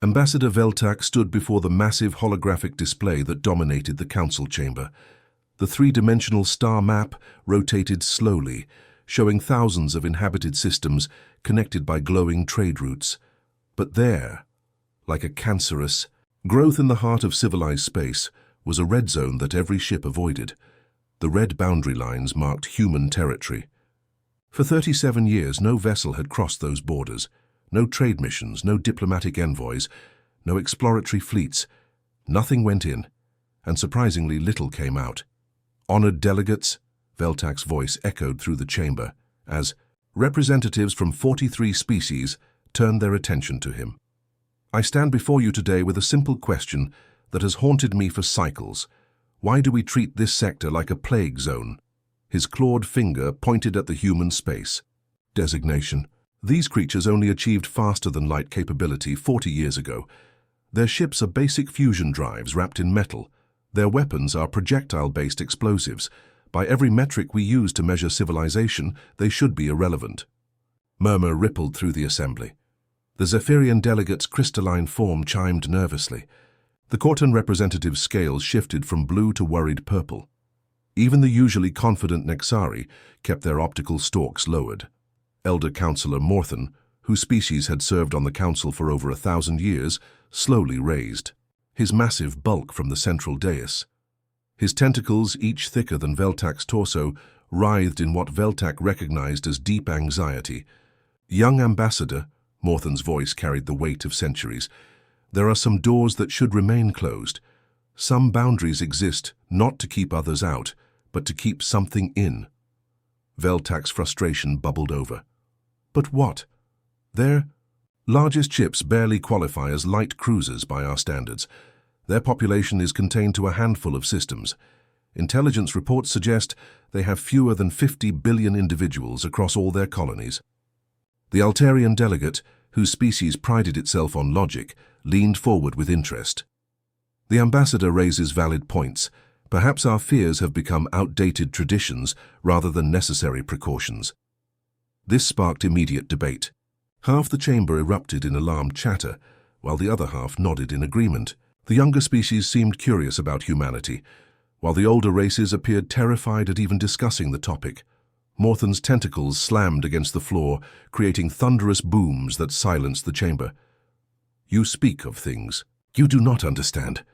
Ambassador Veltak stood before the massive holographic display that dominated the council chamber. The three-dimensional star map rotated slowly, showing thousands of inhabited systems connected by glowing trade routes. But there, like a cancerous growth in the heart of civilized space, was a red zone that every ship avoided. The red boundary lines marked human territory. For 37 years, no vessel had crossed those borders. No trade missions, no diplomatic envoys, no exploratory fleets. Nothing went in, and surprisingly little came out. Honored delegates, Veltak's voice echoed through the chamber, as representatives from 43 species turned their attention to him. I stand before you today with a simple question that has haunted me for cycles. Why do we treat this sector like a plague zone? His clawed finger pointed at the human space designation. These creatures only achieved faster-than-light capability 40 years ago. Their ships are basic fusion drives wrapped in metal. Their weapons are projectile-based explosives. By every metric we use to measure civilization, they should be irrelevant. Murmur rippled through the assembly. The Zephyrian delegate's crystalline form chimed nervously. The Cortan representative's scales shifted from blue to worried purple. Even the usually confident Nexari kept their optical stalks lowered. Elder Councillor Morthen, whose species had served on the council for over 1,000 years, slowly raised, his massive bulk from the central dais. His tentacles, each thicker than Veltak's torso, writhed in what Veltak recognized as deep anxiety. Young Ambassador, Morthen's voice carried the weight of centuries, there are some doors that should remain closed. Some boundaries exist not to keep others out, but to keep something in. Veltak's frustration bubbled over. But what? Their largest ships barely qualify as light cruisers by our standards. Their population is contained to a handful of systems. Intelligence reports suggest they have fewer than 50 billion individuals across all their colonies. The Altarian delegate, whose species prided itself on logic, leaned forward with interest. The ambassador raises valid points. Perhaps our fears have become outdated traditions rather than necessary precautions. This sparked immediate debate. Half the chamber erupted in alarmed chatter, while the other half nodded in agreement. The younger species seemed curious about humanity, while the older races appeared terrified at even discussing the topic. Morthen's tentacles slammed against the floor, creating thunderous booms that silenced the chamber. You speak of things you do not understand.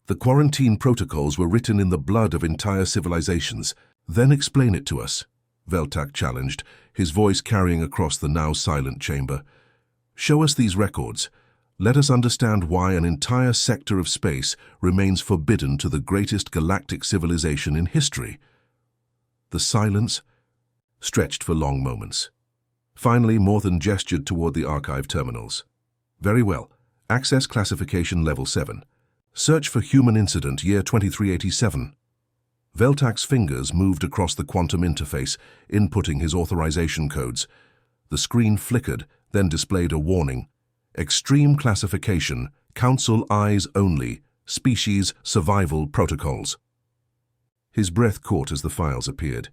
The quarantine protocols were written in the blood of entire civilizations. Then explain it to us, Veltak challenged, his voice carrying across the now silent chamber. Show us these records. Let us understand why an entire sector of space remains forbidden to the greatest galactic civilization in history. The silence stretched for long moments. Finally, Morthen gestured toward the archive terminals. Very well. Access classification level 7. Search for human incident year 2387. Veltak's fingers moved across the quantum interface, inputting his authorization codes. The screen flickered, then displayed a warning. Extreme classification, council eyes only, species survival protocols. His breath caught as the files appeared,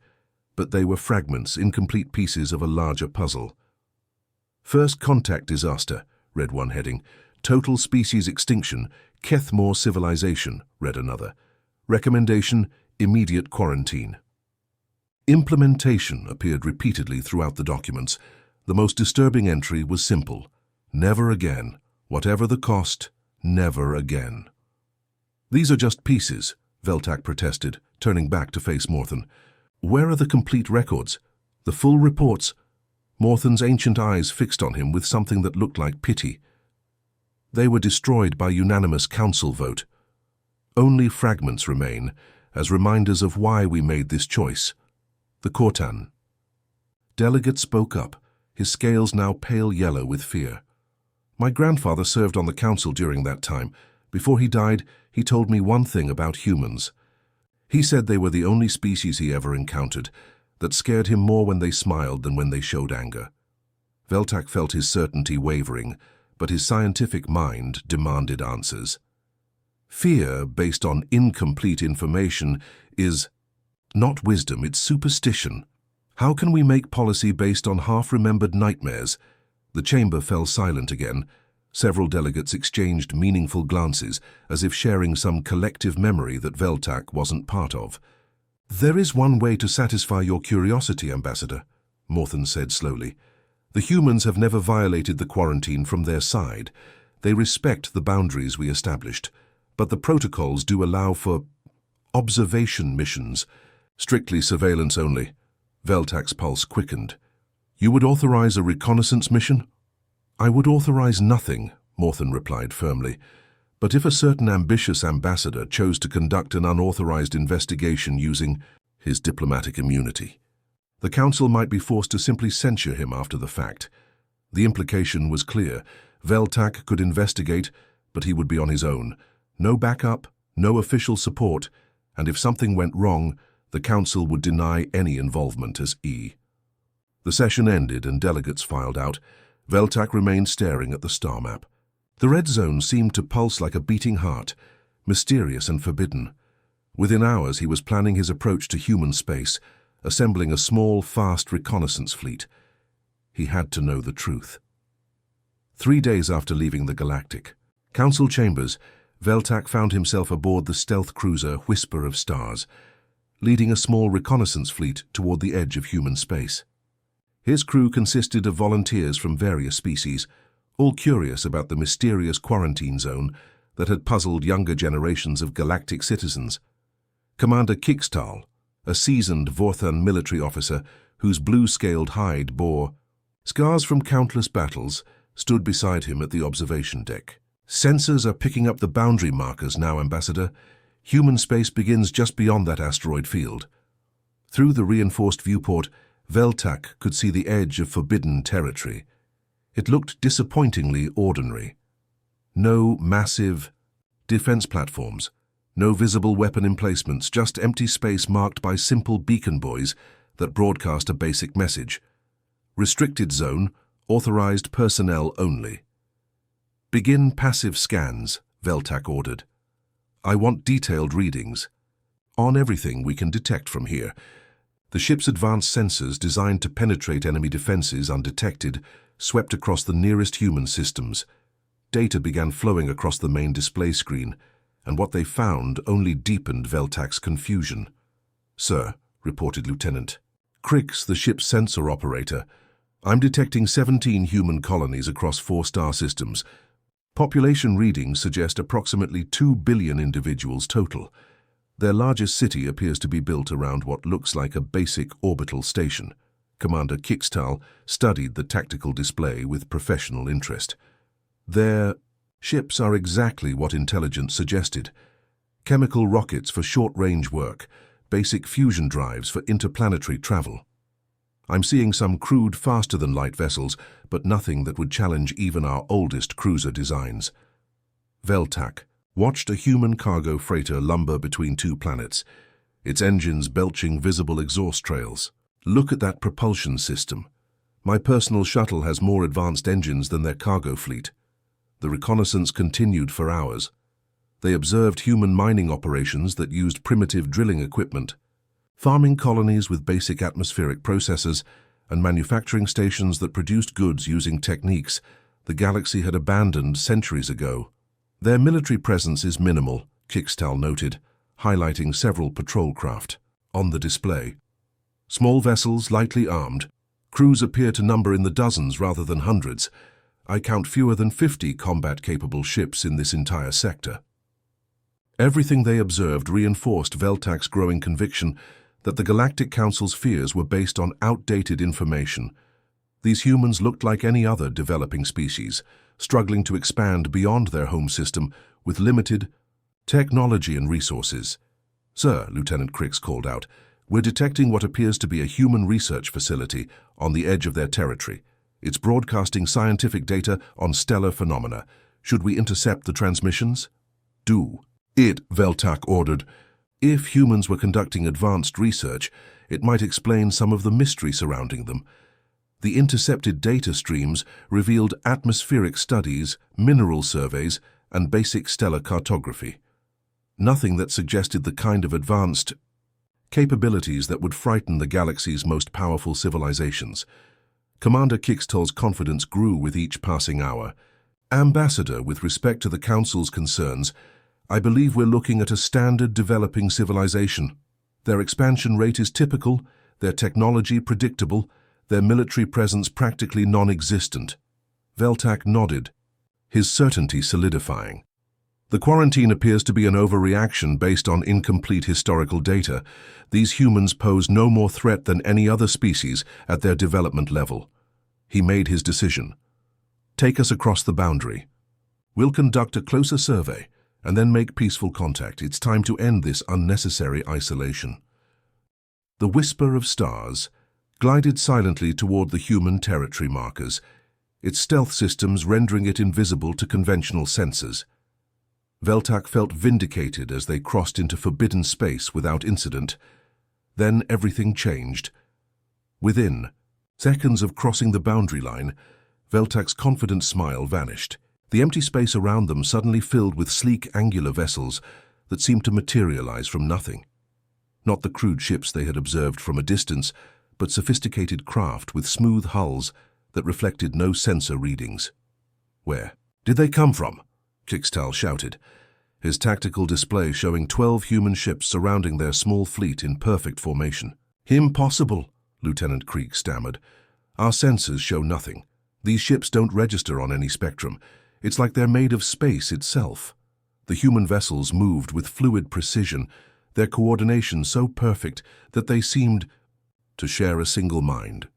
but they were fragments, incomplete pieces of a larger puzzle. First contact disaster, read one heading. Total species extinction, Kethmore civilization, read another. Recommendation, immediate quarantine. Implementation appeared repeatedly throughout the documents. The most disturbing entry was simple. Never again. Whatever the cost, never again. These are just pieces, Veltak protested, turning back to face Morthen. Where are the complete records? The full reports? Morthen's ancient eyes fixed on him with something that looked like pity. They were destroyed by unanimous council vote. Only fragments remain, as reminders of why we made this choice. The Cortan. Delegate spoke up, his scales now pale yellow with fear. My grandfather served on the council during that time. Before he died, he told me one thing about humans. He said they were the only species he ever encountered, that scared him more when they smiled than when they showed anger. Veltak felt his certainty wavering, but his scientific mind demanded answers. Fear based on incomplete information is not wisdom, it's superstition. How can we make policy based on half-remembered nightmares? The chamber fell silent again. Several delegates exchanged meaningful glances, as if sharing some collective memory that Veltak wasn't part of. "There is one way to satisfy your curiosity, Ambassador," Morthen said slowly. "The humans have never violated the quarantine from their side. They respect the boundaries we established, but the protocols do allow for observation missions, strictly surveillance only." Veltak's pulse quickened. "You would authorize a reconnaissance mission?" "I would authorize nothing," Morthen replied firmly. "But if a certain ambitious ambassador chose to conduct an unauthorized investigation using his diplomatic immunity, the Council might be forced to simply censure him after the fact." The implication was clear. Veltak could investigate, but he would be on his own. No backup, no official support, and if something went wrong, the Council would deny any involvement as E. The session ended and delegates filed out. Veltak remained staring at the star map. The red zone seemed to pulse like a beating heart, mysterious and forbidden. Within hours, he was planning his approach to human space, assembling a small, fast reconnaissance fleet. He had to know the truth. 3 days after leaving the Galactic Council chambers, Veltak found himself aboard the stealth cruiser Whisper of Stars, leading a small reconnaissance fleet toward the edge of human space. His crew consisted of volunteers from various species, all curious about the mysterious quarantine zone that had puzzled younger generations of galactic citizens. Commander Kixtal, a seasoned Vorthan military officer whose blue-scaled hide bore scars from countless battles, stood beside him at the observation deck. "Sensors are picking up the boundary markers now, Ambassador. Human space begins just beyond that asteroid field." Through the reinforced viewport, Veltak could see the edge of forbidden territory. It looked disappointingly ordinary. No massive defense platforms, no visible weapon emplacements, just empty space marked by simple beacon buoys that broadcast a basic message. "Restricted zone, authorized personnel only." "Begin passive scans," Veltak ordered. "I want detailed readings on everything we can detect from here." The ship's advanced sensors, designed to penetrate enemy defenses undetected, swept across the nearest human systems. Data began flowing across the main display screen, and what they found only deepened Veltak's confusion. "Sir," reported Lieutenant Crix, the ship's sensor operator, "I'm detecting 17 human colonies across 4 star systems. Population readings suggest approximately 2 billion individuals total. Their largest city appears to be built around what looks like a basic orbital station." Commander Kixtal studied the tactical display with professional interest. "Their ships are exactly what intelligence suggested. Chemical rockets for short-range work, basic fusion drives for interplanetary travel. I'm seeing some crude faster-than-light vessels, but nothing that would challenge even our oldest cruiser designs." Veltak watched a human cargo freighter lumber between 2 planets, its engines belching visible exhaust trails. "Look at that propulsion system. My personal shuttle has more advanced engines than their cargo fleet." The reconnaissance continued for hours. They observed human mining operations that used primitive drilling equipment, farming colonies with basic atmospheric processors, and manufacturing stations that produced goods using techniques the galaxy had abandoned centuries ago. "Their military presence is minimal," Kixtal noted, highlighting several patrol craft on the display. "Small vessels, lightly armed. Crews appear to number in the dozens rather than hundreds. I count fewer than 50 combat-capable ships in this entire sector." Everything they observed reinforced Veltak's growing conviction that the Galactic Council's fears were based on outdated information. These humans looked like any other developing species, struggling to expand beyond their home system with limited technology and resources. "Sir," Lieutenant Crix called out, "we're detecting what appears to be a human research facility on the edge of their territory. It's broadcasting scientific data on stellar phenomena. Should we intercept the transmissions?" "Do it," Veltak ordered. If humans were conducting advanced research, it might explain some of the mystery surrounding them. The intercepted data streams revealed atmospheric studies, mineral surveys, and basic stellar cartography. Nothing that suggested the kind of advanced capabilities that would frighten the galaxy's most powerful civilizations. Commander Kixtal's confidence grew with each passing hour. Ambassador, with respect to the Council's concerns, I believe we're looking at a standard developing civilization. Their expansion rate is typical, their technology predictable, their military presence practically non-existent. Veltak nodded, his certainty solidifying. The quarantine appears to be an overreaction based on incomplete historical data. These humans pose no more threat than any other species at their development level. He made his decision. Take us across the boundary. We'll conduct a closer survey and then make peaceful contact. It's time to end this unnecessary isolation. The whisper of stars glided silently toward the human territory markers, its stealth systems rendering it invisible to conventional sensors. Veltak felt vindicated as they crossed into forbidden space without incident. Then everything changed. Within seconds of crossing the boundary line, Veltak's confident smile vanished. The empty space around them suddenly filled with sleek, angular vessels that seemed to materialize from nothing. Not the crude ships they had observed from a distance, but sophisticated craft with smooth hulls that reflected no sensor readings. Where did they come from? Kixtal shouted, his tactical display showing 12 human ships surrounding their small fleet in perfect formation. Impossible, Lieutenant Creek stammered. Our sensors show nothing. These ships don't register on any spectrum. It's like they're made of space itself. The human vessels moved with fluid precision, their coordination so perfect that they seemed to share a single mind.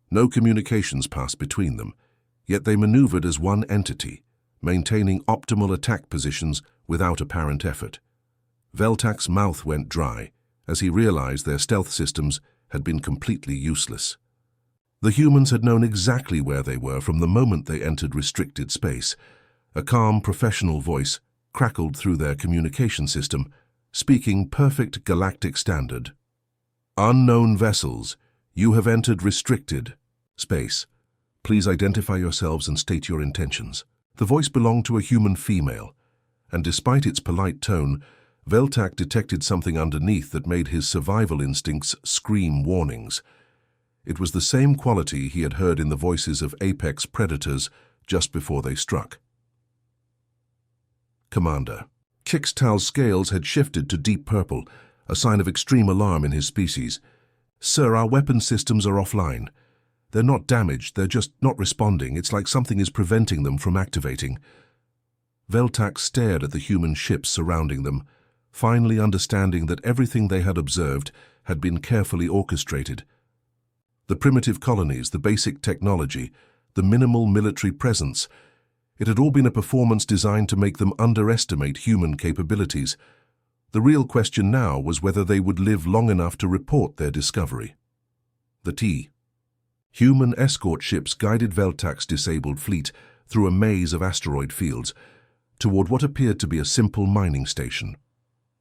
No communications passed between them, yet they maneuvered as one entity, maintaining optimal attack positions without apparent effort. Veltak's mouth went dry as he realized their stealth systems had been completely useless. The humans had known exactly where they were from the moment they entered restricted space. A calm, professional voice crackled through their communication system, speaking perfect galactic standard. Unknown vessels, you have entered restricted space. Please identify yourselves and state your intentions. The voice belonged to a human female, and despite its polite tone, Veltak detected something underneath that made his survival instincts scream warnings. It was the same quality he had heard in the voices of apex predators just before they struck. Commander. Kixtal's scales had shifted to deep purple, a sign of extreme alarm in his species. Sir, our weapon systems are offline. They're not damaged, they're just not responding. It's like something is preventing them from activating. Veltak stared at the human ships surrounding them, finally understanding that everything they had observed had been carefully orchestrated. The primitive colonies, the basic technology, the minimal military presence, it had all been a performance designed to make them underestimate human capabilities. The real question now was whether they would live long enough to report their discovery. The T. Human escort ships guided Veltak's disabled fleet through a maze of asteroid fields toward what appeared to be a simple mining station.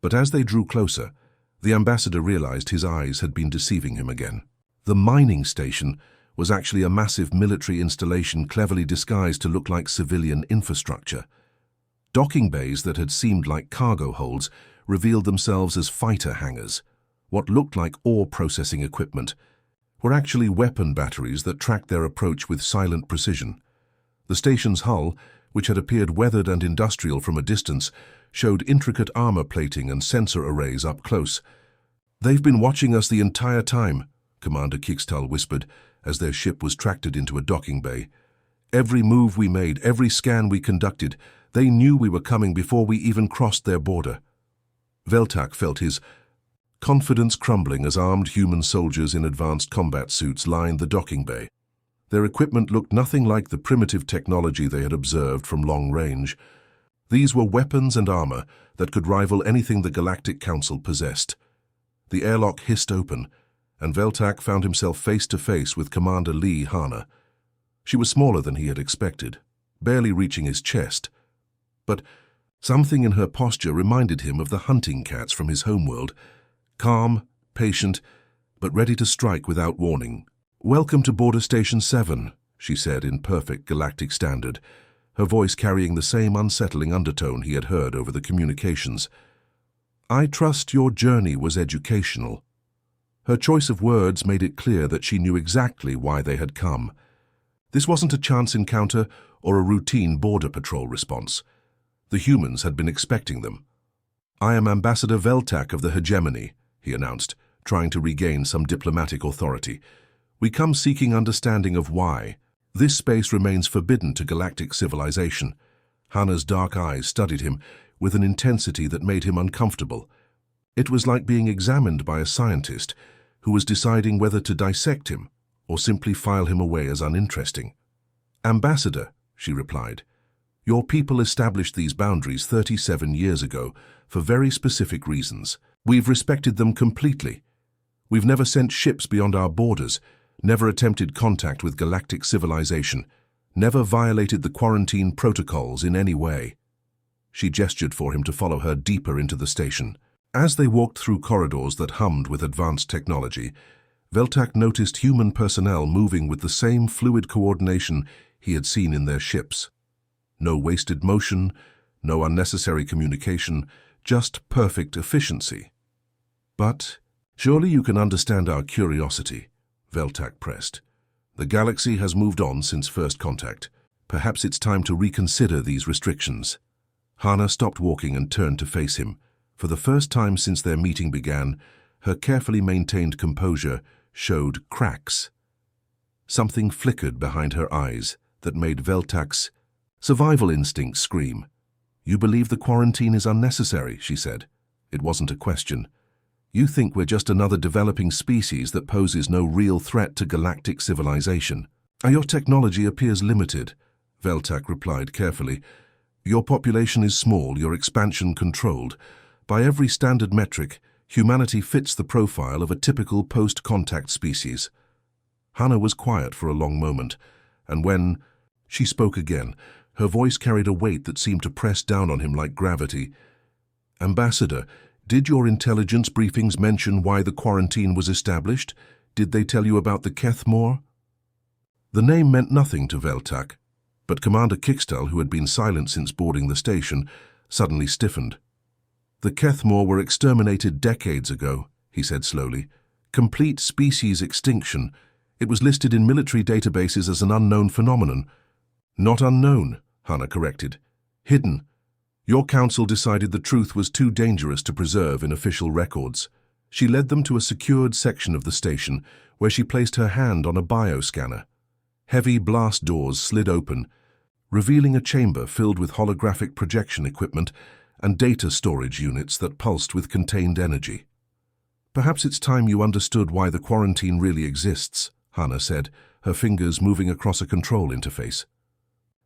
But as they drew closer, the ambassador realized his eyes had been deceiving him again. The mining station was actually a massive military installation cleverly disguised to look like civilian infrastructure. Docking bays that had seemed like cargo holds revealed themselves as fighter hangars. What looked like ore processing equipment were actually weapon batteries that tracked their approach with silent precision. The station's hull, which had appeared weathered and industrial from a distance, showed intricate armor plating and sensor arrays up close. "They've been watching us the entire time," Commander Kixtal whispered as their ship was tracted into a docking bay. "Every move we made, every scan we conducted, they knew we were coming before we even crossed their border." Veltak felt his confidence crumbling as armed human soldiers in advanced combat suits lined the docking bay. Their equipment looked nothing like the primitive technology they had observed from long range. These were weapons and armor that could rival anything the Galactic Council possessed. The airlock hissed open, and Veltak found himself face to face with Commander Lee Hana. She was smaller than he had expected, barely reaching his chest. But something in her posture reminded him of the hunting cats from his homeworld, calm, patient, but ready to strike without warning. "Welcome to Border Station 7, she said in perfect galactic standard, her voice carrying the same unsettling undertone he had heard over the communications. "I trust your journey was educational." Her choice of words made it clear that she knew exactly why they had come. This wasn't a chance encounter or a routine border patrol response. The humans had been expecting them. "I am Ambassador Veltak of the Hegemony," he announced, trying to regain some diplomatic authority. "We come seeking understanding of why this space remains forbidden to galactic civilization." Hana's dark eyes studied him with an intensity that made him uncomfortable. It was like being examined by a scientist who was deciding whether to dissect him or simply file him away as uninteresting. "Ambassador," she replied, "your people established these boundaries 37 years ago for very specific reasons. We've respected them completely. We've never sent ships beyond our borders, never attempted contact with galactic civilization, never violated the quarantine protocols in any way." She gestured for him to follow her deeper into the station. As they walked through corridors that hummed with advanced technology, Veltak noticed human personnel moving with the same fluid coordination he had seen in their ships. No wasted motion, no unnecessary communication, just perfect efficiency. "But surely you can understand our curiosity," Veltak pressed. "The galaxy has moved on since first contact. Perhaps it's time to reconsider these restrictions." Hana stopped walking and turned to face him. For the first time since their meeting began, her carefully maintained composure showed cracks. Something flickered behind her eyes that made Veltak's survival instinct scream. "You believe the quarantine is unnecessary," she said. It wasn't a question. "You think we're just another developing species that poses no real threat to galactic civilization." "Your technology appears limited," Veltak replied carefully. "Your population is small, your expansion controlled. By every standard metric, humanity fits the profile of a typical post-contact species." Hana was quiet for a long moment, and when she spoke again, her voice carried a weight that seemed to press down on him like gravity. "Ambassador, did your intelligence briefings mention why the quarantine was established? Did they tell you about the Kethmore?" The name meant nothing to Veltak, but Commander Kickstel, who had been silent since boarding the station, suddenly stiffened. "The Kethmore were exterminated decades ago," he said slowly. "Complete species extinction. It was listed in military databases as an unknown phenomenon." "Not unknown," Hana corrected. "Hidden. Your council decided the truth was too dangerous to preserve in official records." She led them to a secured section of the station where she placed her hand on a bioscanner. Heavy blast doors slid open, revealing a chamber filled with holographic projection equipment and data storage units that pulsed with contained energy. "Perhaps it's time you understood why the quarantine really exists," Hana said, her fingers moving across a control interface.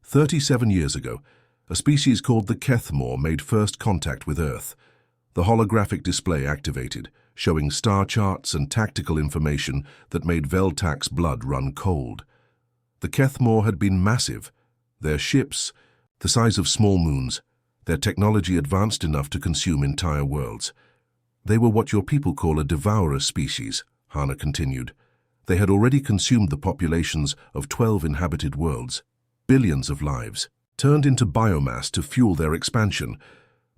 37 years ago, a species called the Kethmore made first contact with Earth. The holographic display activated, showing star charts and tactical information that made Veltak's blood run cold. The Kethmore had been massive, their ships the size of small moons, their technology advanced enough to consume entire worlds. "They were what your people call a devourer species," Hana continued. "They had already consumed the populations of 12 inhabited worlds, billions of lives, turned into biomass to fuel their expansion.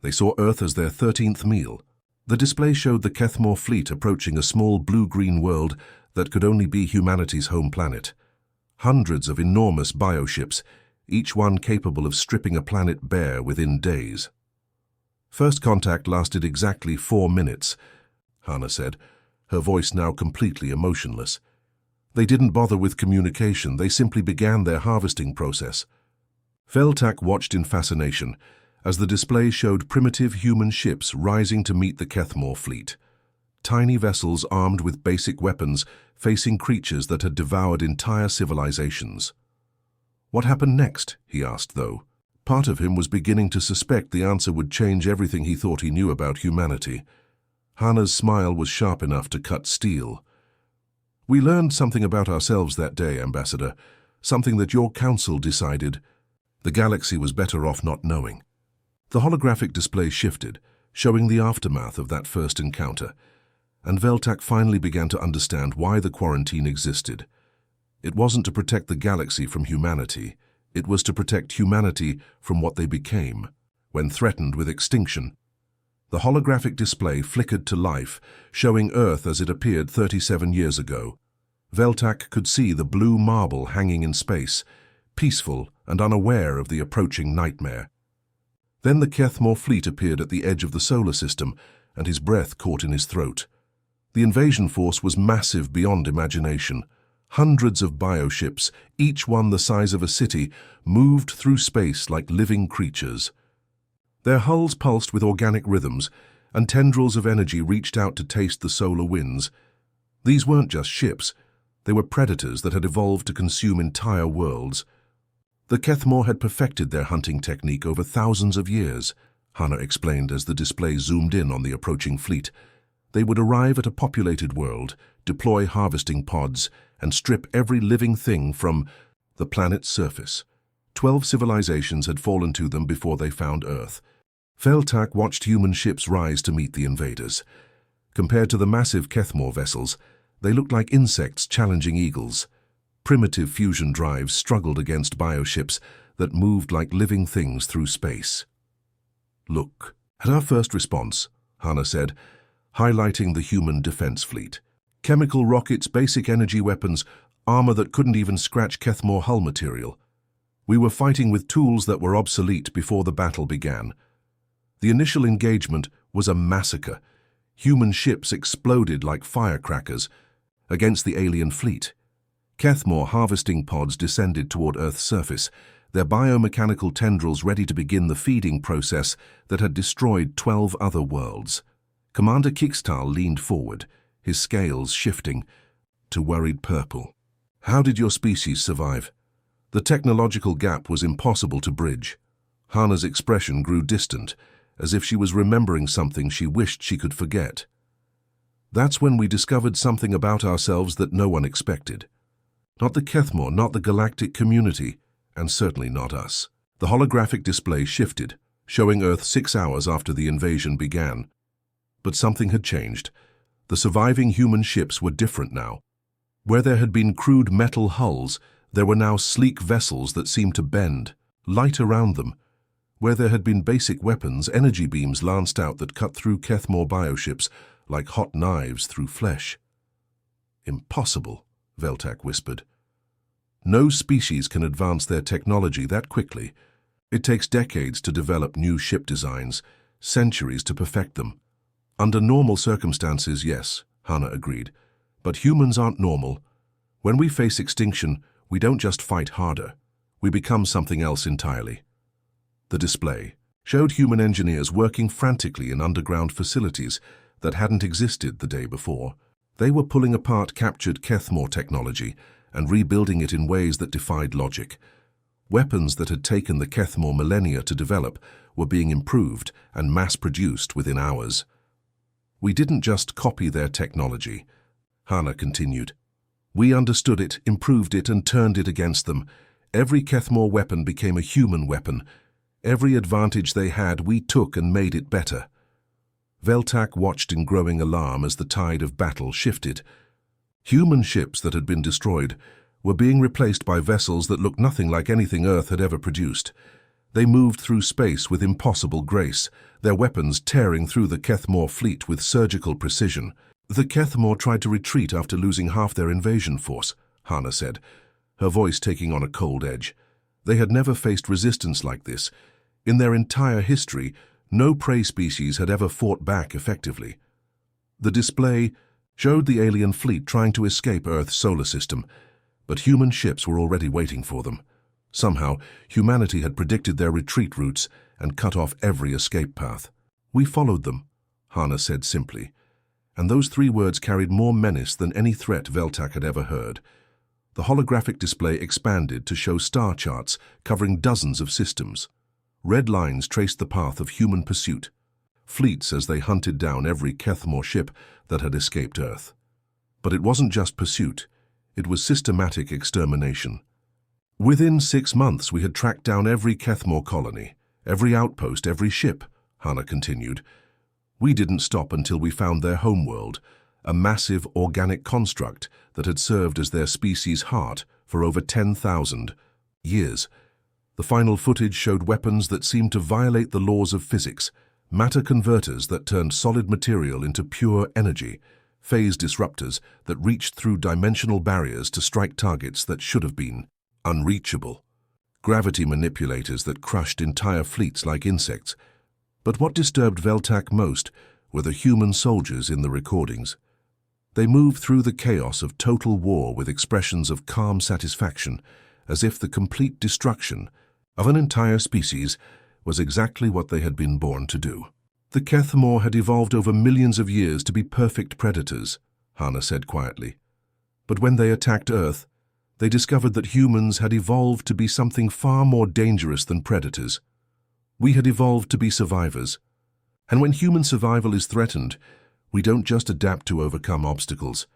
They saw Earth as their 13th meal." The display showed the Kethmore fleet approaching a small blue-green world that could only be humanity's home planet. Hundreds of enormous bioships, each one capable of stripping a planet bare within days. "First contact lasted exactly 4 minutes, Hana said, her voice now completely emotionless. "They didn't bother with communication, they simply began their harvesting process." Veltak watched in fascination as the display showed primitive human ships rising to meet the Kethmore fleet. Tiny vessels armed with basic weapons facing creatures that had devoured entire civilizations. "What happened next?" he asked, though. Part of him was beginning to suspect the answer would change everything he thought he knew about humanity. Hana's smile was sharp enough to cut steel. "We learned something about ourselves that day, Ambassador, something that your council decided the galaxy was better off not knowing." The holographic display shifted, showing the aftermath of that first encounter, and Veltak finally began to understand why the quarantine existed. It wasn't to protect the galaxy from humanity, it was to protect humanity from what they became, when threatened with extinction. The holographic display flickered to life, showing Earth as it appeared 37 years ago. Veltak could see the blue marble hanging in space, peaceful and unaware of the approaching nightmare. Then the Kethmore fleet appeared at the edge of the solar system, and his breath caught in his throat. The invasion force was massive beyond imagination. Hundreds of bioships, each one the size of a city, moved through space like living creatures. Their hulls pulsed with organic rhythms, and tendrils of energy reached out to taste the solar winds. These weren't just ships. They were predators that had evolved to consume entire worlds. The Kethmore had perfected their hunting technique over thousands of years, Hannah explained as the display zoomed in on the approaching fleet. They would arrive at a populated world, deploy harvesting pods, and strip every living thing from the planet's surface. 12 civilizations had fallen to them before they found Earth. Veltak watched human ships rise to meet the invaders. Compared to the massive Kethmore vessels, they looked like insects challenging eagles. Primitive fusion drives struggled against bioships that moved like living things through space. "Look, at our first response," Hannah said, highlighting the human defense fleet. Chemical rockets, basic energy weapons, armor that couldn't even scratch Kethmore hull material. We were fighting with tools that were obsolete before the battle began. The initial engagement was a massacre. Human ships exploded like firecrackers against the alien fleet. Kethmore harvesting pods descended toward Earth's surface, their biomechanical tendrils ready to begin the feeding process that had destroyed 12 other worlds. Commander Kickstal leaned forward, his scales shifting to worried purple. "How did your species survive?" The technological gap was impossible to bridge. Hannah's expression grew distant, as if she was remembering something she wished she could forget. "That's when we discovered something about ourselves that no one expected. Not the Kethmore, not the galactic community, and certainly not us." The holographic display shifted, showing Earth 6 hours after the invasion began. But something had changed. The surviving human ships were different now. Where there had been crude metal hulls, there were now sleek vessels that seemed to bend, light around them. Where there had been basic weapons, energy beams lanced out that cut through Kethmore bioships like hot knives through flesh. "Impossible," Veltak whispered. "No species can advance their technology that quickly. It takes decades to develop new ship designs, centuries to perfect them." "Under normal circumstances, yes," Hannah agreed. "But humans aren't normal. When we face extinction, we don't just fight harder. We become something else entirely." The display showed human engineers working frantically in underground facilities that hadn't existed the day before. They were pulling apart captured Kethmore technology and rebuilding it in ways that defied logic. Weapons that had taken the Kethmore millennia to develop were being improved and mass-produced within hours. "We didn't just copy their technology," Hannah continued. "We understood it, improved it, and turned it against them. Every Kethmore weapon became a human weapon. Every advantage they had, we took and made it better." Veltak watched in growing alarm as the tide of battle shifted. Human ships that had been destroyed were being replaced by vessels that looked nothing like anything Earth had ever produced. They moved through space with impossible grace, their weapons tearing through the Kethmore fleet with surgical precision. "The Kethmore tried to retreat after losing half their invasion force," Hannah said, her voice taking on a cold edge. "They had never faced resistance like this. In their entire history, no prey species had ever fought back effectively." The display showed the alien fleet trying to escape Earth's solar system, but human ships were already waiting for them. Somehow, humanity had predicted their retreat routes and cut off every escape path. "We followed them," Hannah said simply, and those 3 words carried more menace than any threat Veltak had ever heard. The holographic display expanded to show star charts covering dozens of systems. Red lines traced the path of human pursuit, fleets as they hunted down every Kethmore ship that had escaped Earth. But it wasn't just pursuit, it was systematic extermination. "Within 6 months we had tracked down every Kethmore colony, every outpost, every ship," Hannah continued. "We didn't stop until we found their homeworld, a massive organic construct that had served as their species' heart for over 10,000 years. The final footage showed weapons that seemed to violate the laws of physics, matter converters that turned solid material into pure energy, phase disruptors that reached through dimensional barriers to strike targets that should have been unreachable. Gravity manipulators that crushed entire fleets like insects. But what disturbed Veltak most were the human soldiers in the recordings. They moved through the chaos of total war with expressions of calm satisfaction, as if the complete destruction of an entire species was exactly what they had been born to do. The Kethmore had evolved over millions of years to be perfect predators, Hana said quietly. But when they attacked Earth, they discovered that humans had evolved to be something far more dangerous than predators. We had evolved to be survivors. And when human survival is threatened, we don't just adapt to overcome obstacles.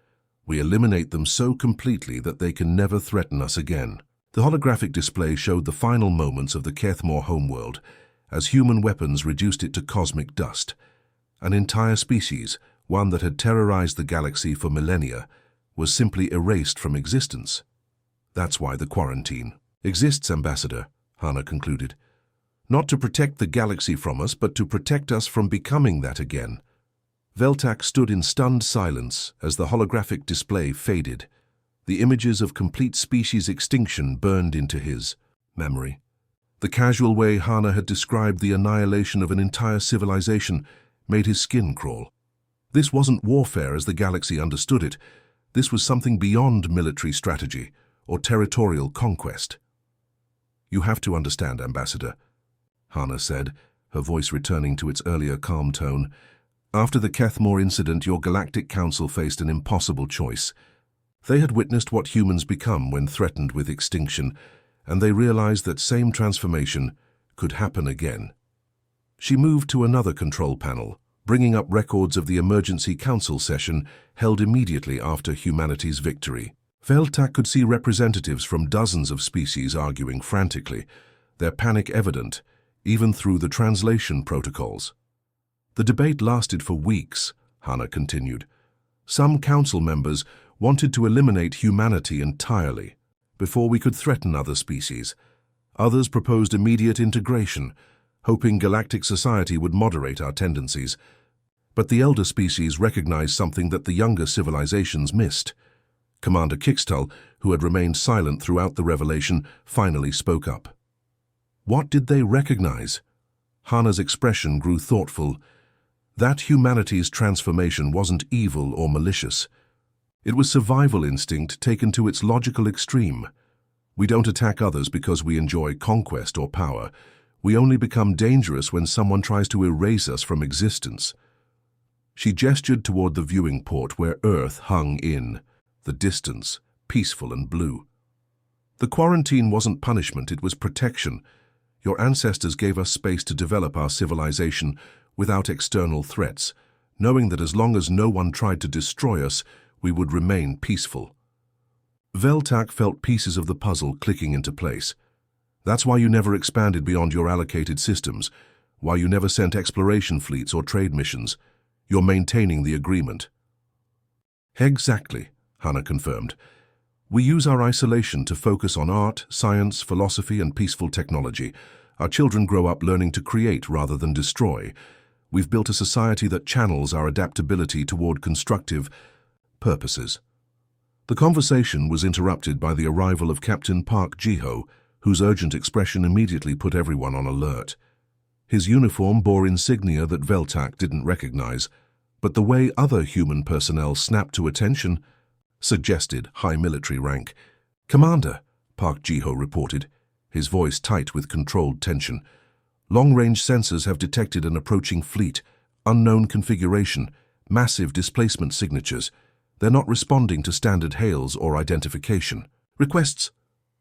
We eliminate them so completely that they can never threaten us again. The holographic display showed the final moments of the Kethmore homeworld, as human weapons reduced it to cosmic dust. An entire species, one that had terrorized the galaxy for millennia, was simply erased from existence. That's why the quarantine exists, Ambassador, Hana concluded. Not to protect the galaxy from us, but to protect us from becoming that again. Veltak stood in stunned silence as the holographic display faded. The images of complete species extinction burned into his memory. The casual way Hana had described the annihilation of an entire civilization made his skin crawl. This wasn't warfare as the galaxy understood it. This was something beyond military strategy or territorial conquest. You have to understand, Ambassador, Hana said, her voice returning to its earlier calm tone. After the Kethmore incident, your Galactic Council faced an impossible choice. They had witnessed what humans become when threatened with extinction, and they realized that same transformation could happen again. She moved to another control panel, bringing up records of the emergency council session held immediately after humanity's victory. Veltak could see representatives from dozens of species arguing frantically, their panic evident, even through the translation protocols. The debate lasted for weeks, Hana continued. Some council members wanted to eliminate humanity entirely before we could threaten other species. Others proposed immediate integration, hoping galactic society would moderate our tendencies. But the elder species recognized something that the younger civilizations missed. Commander Kixtal, who had remained silent throughout the revelation, finally spoke up. What did they recognize? Hana's expression grew thoughtful. That humanity's transformation wasn't evil or malicious. It was survival instinct taken to its logical extreme. We don't attack others because we enjoy conquest or power. We only become dangerous when someone tries to erase us from existence. She gestured toward the viewing port where Earth hung in the distance, peaceful and blue. The quarantine wasn't punishment, it was protection. Your ancestors gave us space to develop our civilization without external threats, knowing that as long as no one tried to destroy us, we would remain peaceful. Veltak felt pieces of the puzzle clicking into place. That's why you never expanded beyond your allocated systems, why you never sent exploration fleets or trade missions. You're maintaining the agreement. Exactly, Hana confirmed. We use our isolation to focus on art, science, philosophy, and peaceful technology. Our children grow up learning to create rather than destroy. We've built a society that channels our adaptability toward constructive purposes. The conversation was interrupted by the arrival of Captain Park Jiho, whose urgent expression immediately put everyone on alert. His uniform bore insignia that Veltak didn't recognize, but the way other human personnel snapped to attention suggested high military rank. Commander, Park Jiho reported, his voice tight with controlled tension. Long-range sensors have detected an approaching fleet, unknown configuration, massive displacement signatures. They're not responding to standard hails or identification. Requests.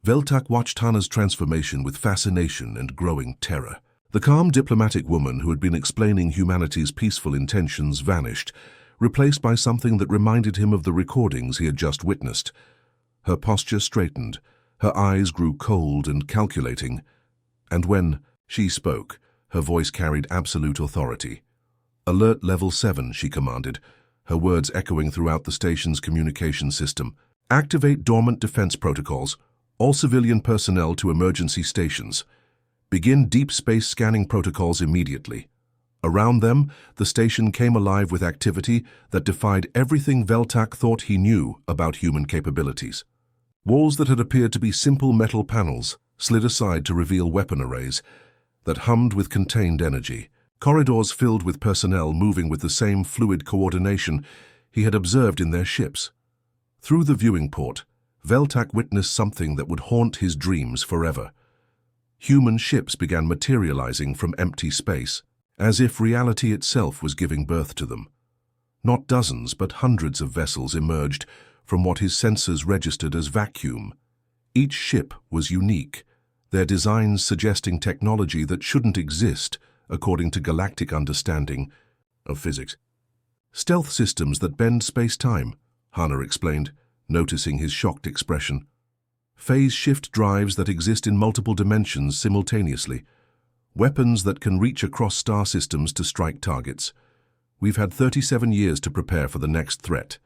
Veltak watched Hana's transformation with fascination and growing terror. The calm diplomatic woman who had been explaining humanity's peaceful intentions vanished, replaced by something that reminded him of the recordings he had just witnessed. Her posture straightened, her eyes grew cold and calculating, and when she spoke, her voice carried absolute authority. Alert Level 7, she commanded, her words echoing throughout the station's communication system. Activate dormant defense protocols. All civilian personnel to emergency stations. Begin deep space scanning protocols immediately. Around them, the station came alive with activity that defied everything Veltak thought he knew about human capabilities. Walls that had appeared to be simple metal panels slid aside to reveal weapon arrays that hummed with contained energy. Corridors filled with personnel moving with the same fluid coordination he had observed in their ships. Through the viewing port, Veltak witnessed something that would haunt his dreams forever. Human ships began materializing from empty space, as if reality itself was giving birth to them. Not dozens, but hundreds of vessels emerged from what his sensors registered as vacuum. Each ship was unique, their designs suggesting technology that shouldn't exist according to galactic understanding of physics. Stealth systems that bend space-time, Hana explained, noticing his shocked expression. Phase shift drives that exist in multiple dimensions simultaneously. Weapons that can reach across star systems to strike targets. We've had 37 years to prepare for the next threat.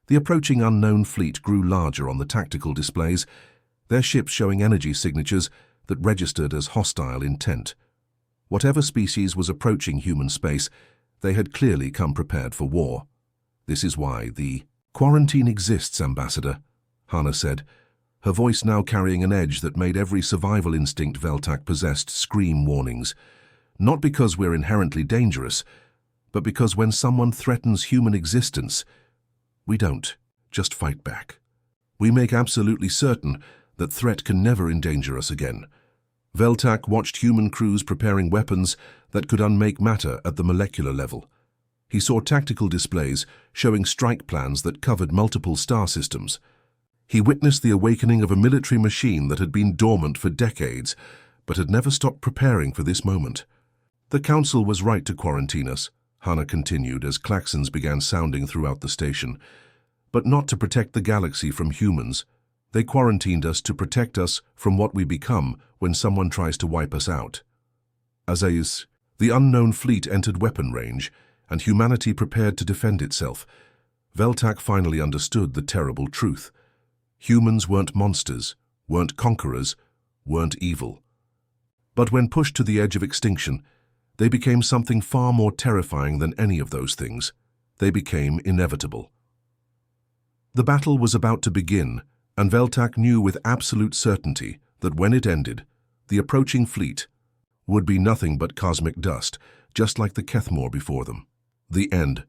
The approaching unknown fleet grew larger on the tactical displays, their ships showing energy signatures that registered as hostile intent. Whatever species was approaching human space, they had clearly come prepared for war. This is why the quarantine exists, Ambassador, Hana said, her voice now carrying an edge that made every survival instinct Veltak possessed scream warnings. Not because we're inherently dangerous, but because when someone threatens human existence, we don't just fight back. We make absolutely certain that threat can never endanger us again. Veltak watched human crews preparing weapons that could unmake matter at the molecular level. He saw tactical displays showing strike plans that covered multiple star systems. He witnessed the awakening of a military machine that had been dormant for decades, but had never stopped preparing for this moment. The Council was right to quarantine us, Hana continued as klaxons began sounding throughout the station, but not to protect the galaxy from humans. They quarantined us to protect us from what we become when someone tries to wipe us out. Azayus, the unknown fleet entered weapon range, and humanity prepared to defend itself. Veltak finally understood the terrible truth. Humans weren't monsters, weren't conquerors, weren't evil. But when pushed to the edge of extinction, they became something far more terrifying than any of those things. They became inevitable. The battle was about to begin, and Veltak knew with absolute certainty that when it ended, the approaching fleet would be nothing but cosmic dust, just like the Kethmore before them. The end